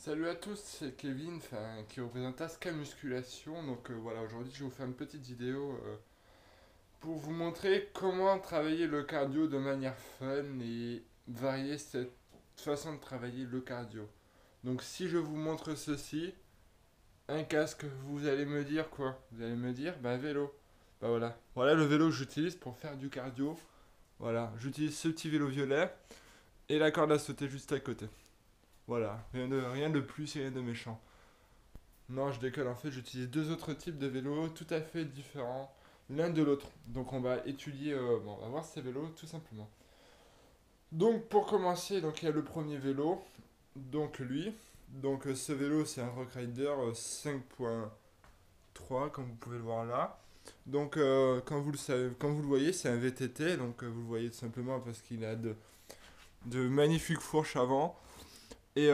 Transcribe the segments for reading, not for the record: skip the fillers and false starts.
Salut à tous, c'est Kevin qui représente Aska Musculation. Donc voilà, aujourd'hui je vais vous faire une petite vidéo pour vous montrer comment travailler le cardio de manière fun et varier cette façon de travailler le cardio. Donc si je vous montre ceci, un casque, vous allez me dire quoi? Vous allez me dire, bah vélo. Bah voilà, voilà le vélo que j'utilise pour faire du cardio. Voilà, j'utilise ce petit vélo violet et la corde à sauter juste à côté. Voilà, rien de plus et rien de méchant. Non, je déconne. En fait, j'utilise deux autres types de vélos tout à fait différents l'un de l'autre. Donc, on va étudier, bon, on va voir ces vélos tout simplement. Donc, pour commencer, donc il y a le premier vélo. Donc, lui. Donc, ce vélo, c'est un Rock Rider 5.3, comme vous pouvez le voir là. Donc, quand vous le savez, quand vous le voyez, c'est un VTT. Donc, vous le voyez tout simplement parce qu'il a de magnifiques fourches avant et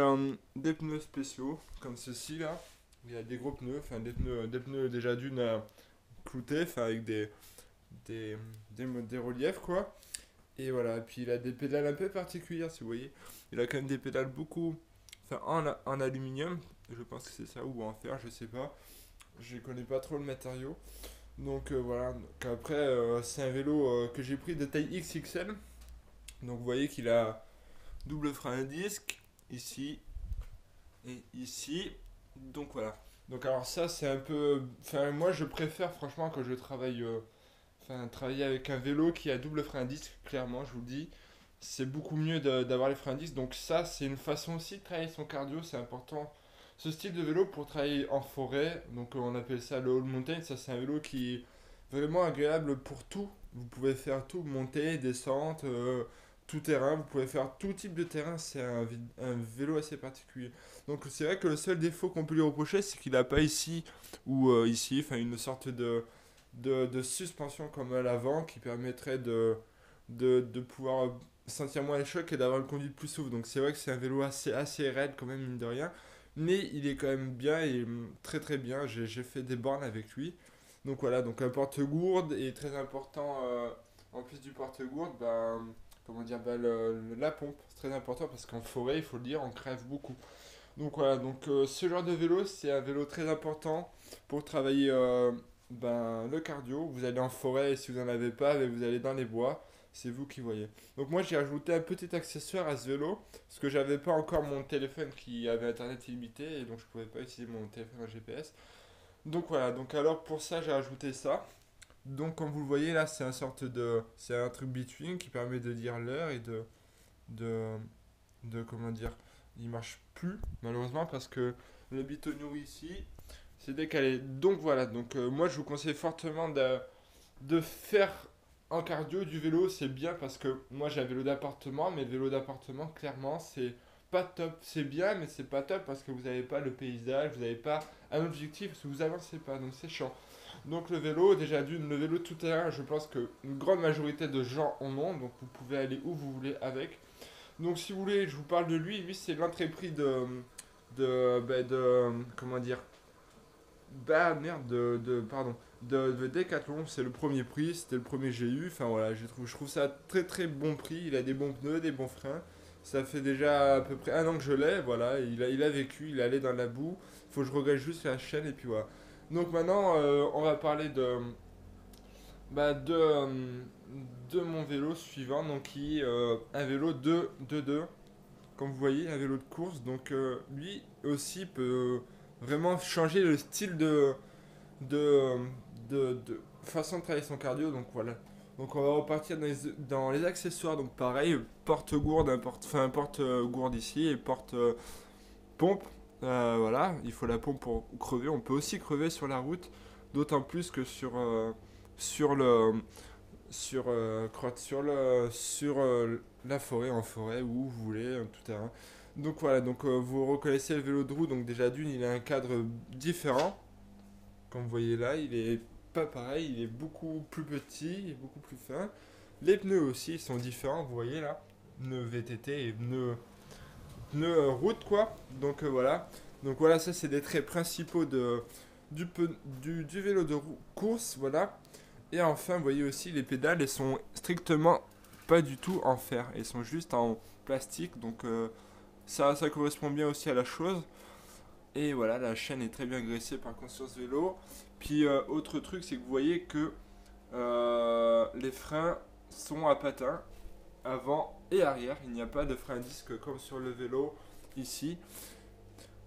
des pneus spéciaux comme ceci là. Il y a des gros pneus, enfin des pneus déjà d'une cloutés, enfin avec des reliefs quoi. Et voilà, et puis il a des pédales un peu particulières si vous voyez. Il a quand même des pédales beaucoup, enfin en aluminium, je pense que c'est ça, ou en fer, je sais pas. Je connais pas trop le matériau. Donc voilà, donc après c'est un vélo que j'ai pris de taille XXL. Donc vous voyez qu'il a double frein à disque, ici et ici. Donc voilà. Donc alors ça c'est un peu... Enfin moi je préfère franchement quand je travaille... Enfin travailler avec un vélo qui a double frein à disque, clairement je vous le dis. C'est beaucoup mieux d'avoir les freins à disque. Donc ça c'est une façon aussi de travailler son cardio, c'est important. Ce style de vélo pour travailler en forêt, donc on appelle ça le all mountain, ça c'est un vélo qui est vraiment agréable pour tout. Vous pouvez faire tout, montée, descente, tout terrain, vous pouvez faire tout type de terrain, c'est un vélo assez particulier. Donc c'est vrai que le seul défaut qu'on peut lui reprocher, c'est qu'il n'a pas ici ou ici, enfin une sorte de suspension comme à l'avant qui permettrait de pouvoir sentir moins les chocs et d'avoir une conduite plus souple. Donc c'est vrai que c'est un vélo assez raide quand même, mine de rien. Mais il est quand même bien et très très bien. J'ai fait des bornes avec lui. Donc voilà, donc un porte-gourde est très important. En plus du porte-gourde, ben, comment dire, ben, la pompe, c'est très important parce qu'en forêt, il faut le dire, on crève beaucoup. Donc voilà, donc ce genre de vélo, c'est un vélo très important pour travailler ben, le cardio. Vous allez en forêt et si vous n'en avez pas, ben, vous allez dans les bois. C'est vous qui voyez. Donc moi j'ai ajouté un petit accessoire à ce vélo parce que j'avais pas encore mon téléphone qui avait internet illimité et donc je pouvais pas utiliser mon téléphone en GPS. Donc voilà, donc alors pour ça j'ai ajouté ça. Donc comme vous le voyez là, c'est un truc between qui permet de dire l'heure et de comment dire, il marche plus malheureusement parce que le bitonio ici c'est décalé. Donc voilà, donc moi je vous conseille fortement de faire en cardio du vélo, c'est bien parce que moi j'ai un vélo d'appartement, mais le vélo d'appartement clairement c'est pas top. C'est bien mais c'est pas top parce que vous n'avez pas le paysage, vous n'avez pas un objectif parce que vous avancez pas, donc c'est chiant. Donc le vélo, déjà d'une, le vélo tout terrain, je pense que une grande majorité de gens en ont, donc vous pouvez aller où vous voulez avec. Donc si vous voulez, je vous parle de lui. Lui, c'est l'entreprise comment dire, bah merde, pardon, de Decathlon. C'est le premier prix, c'était le premier que j'ai eu. Enfin voilà, je trouve ça très très bon prix. Il a des bons pneus, des bons freins. Ça fait déjà à peu près un an que je l'ai, voilà. Il a vécu, il est allé dans la boue. Faut que je regrette juste la chaîne et puis voilà. Donc maintenant, on va parler bah, de mon vélo suivant, donc qui est un vélo de 2 comme vous voyez, un vélo de course. Donc lui aussi peut vraiment changer le style de, de façon de travailler son cardio. Donc voilà. Donc on va repartir dans les accessoires. Donc pareil, porte-gourde, un porte-gourde ici et porte-pompe. Voilà, il faut la pompe pour crever. On peut aussi crever sur la route, d'autant plus que sur le sur la forêt, en forêt, où vous voulez, tout terrain. Donc voilà, donc vous reconnaissez le vélo de roue, donc déjà d'une, il a un cadre différent. Comme vous voyez là, il est pas pareil, il est beaucoup plus petit, il est beaucoup plus fin. Les pneus aussi sont différents, vous voyez là. Pneus VTT et pneus route quoi. Donc voilà. Donc voilà, ça c'est des traits principaux du vélo de course, voilà. Et enfin, vous voyez aussi, les pédales, elles sont strictement pas du tout en fer. Elles sont juste en plastique. Donc, Ça correspond bien aussi à la chose. Et voilà, la chaîne est très bien graissée par Conscience Vélo. Puis autre truc, c'est que vous voyez que les freins sont à patins avant et arrière. Il n'y a pas de frein à disque comme sur le vélo ici.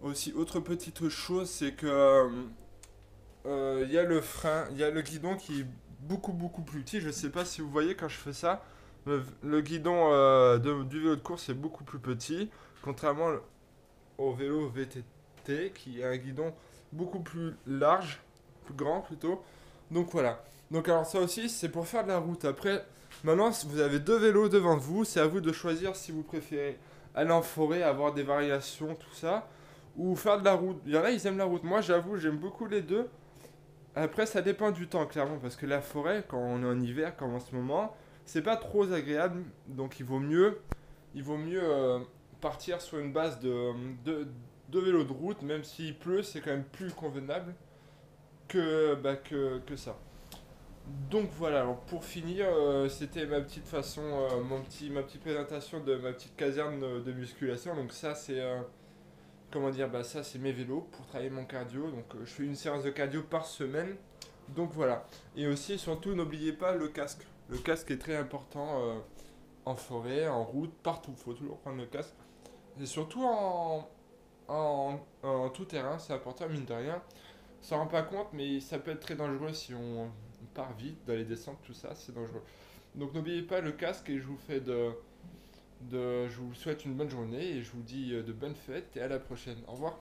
Aussi, autre petite chose, c'est que il y a le frein, il y a le guidon qui est beaucoup plus petit. Je sais pas si vous voyez quand je fais ça. Le guidon du vélo de course est beaucoup plus petit, contrairement au vélo VTT qui a un guidon beaucoup plus large, plus grand plutôt. Donc voilà. Donc alors ça aussi c'est pour faire de la route. Après, maintenant vous avez deux vélos devant vous, c'est à vous de choisir si vous préférez aller en forêt, avoir des variations, tout ça, ou faire de la route. Il y en a ils aiment la route. Moi j'avoue j'aime beaucoup les deux. Après ça dépend du temps clairement parce que la forêt quand on est en hiver comme en ce moment, c'est pas trop agréable. Donc il vaut mieux partir sur une base de, de vélo de route, même s'il pleut, c'est quand même plus convenable que ça. Donc voilà, alors pour finir, c'était ma petite façon, ma petite présentation de ma petite caserne de musculation. Donc ça c'est, comment dire, bah ça c'est mes vélos pour travailler mon cardio. Donc je fais une séance de cardio par semaine. Donc voilà. Et aussi et surtout n'oubliez pas le casque. Le casque est très important en forêt, en route, partout. Il faut toujours prendre le casque. Et surtout en tout terrain, c'est important mine de rien. On s'en rend pas compte, mais ça peut être très dangereux si on part vite dans les descentes, tout ça, c'est dangereux. Donc n'oubliez pas le casque et je vous souhaite une bonne journée et je vous dis de bonnes fêtes et à la prochaine. Au revoir.